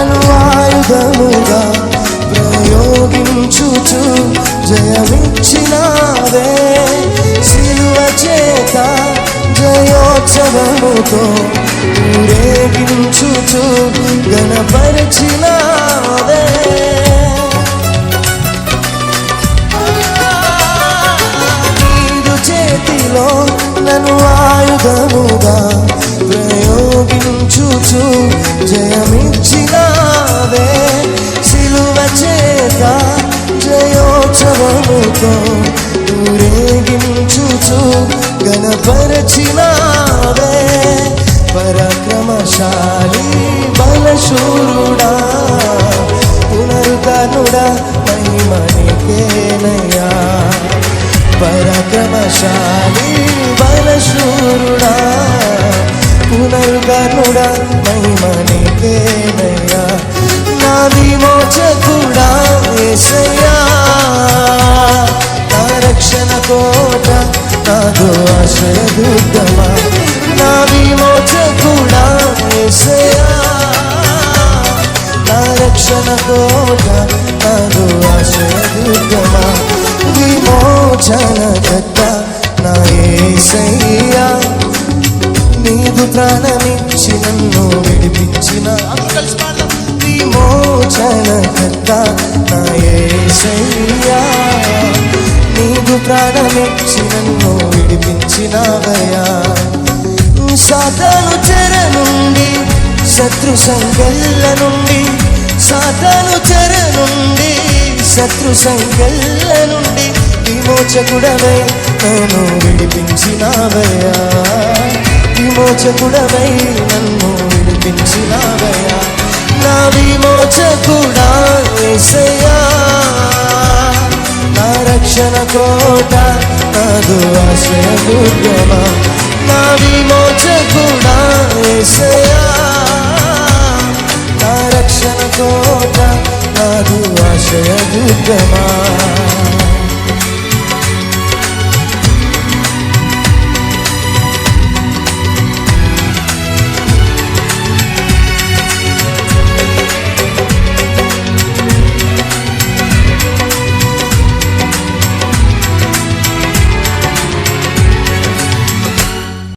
నన్ను ఆయుధముగా ప్రయోగించుచు జయమిచ్చినావే. సిలువ చేత జయోత్సవముతో ఊరేగించుచు గణపరిచినావే. నీదు చేతిలో నన్ను ఆయుధముగా ప్రయోగించుచు జయమిచ్చినావే. సిలువ చేత జయోత్సవముతో ఊరేగించుచు గణపరచినావే. పరాక్రమశాలి బలశూరుడా పునరుద్ధరుడా మహిమనికేనయ్యా. పరాక్రమశాలి బలశూరుడా పునరుద్ధరుడా మహిమనికేనయ్యా. నా విమోచకుడా యేసయ్యా, నా రక్షణ కోట నాదు ఆశ్రయదుర్గమా. నా విమోచకుడా యేసయ్యా, నా రక్షణ కోట నాదు ఆశ్రయదుర్గమా. విమోచనకర్త నా యేసయ్యా, నీదు ప్రాణమిచ్చి నన్ను విడిపించిన. విమోచనకర్త నా యేసయ్యా, నీదు ప్రాణమిచ్చి నన్ను విడిపించినావయ్యా. సాతాను చెర నుండి శత్రు సంకెళ్ళ నుండి, సాతాను చెర నుండి శత్రు సంకెళ్ళ నుండి విమోచకుడవై నన్ను విడిపించినావయ్యా. విమోచకుడవై నన్ను విడిపించినావయ్యా. నా విమోచకుడా యేసయ్యా, నా రక్షణ కోట నాదు ఆశ్రయదుర్గమా. నా విమోచకుడా యేసయ్యా, నా రక్షణ కోట నాదు ఆశ్రయదుర్గమా.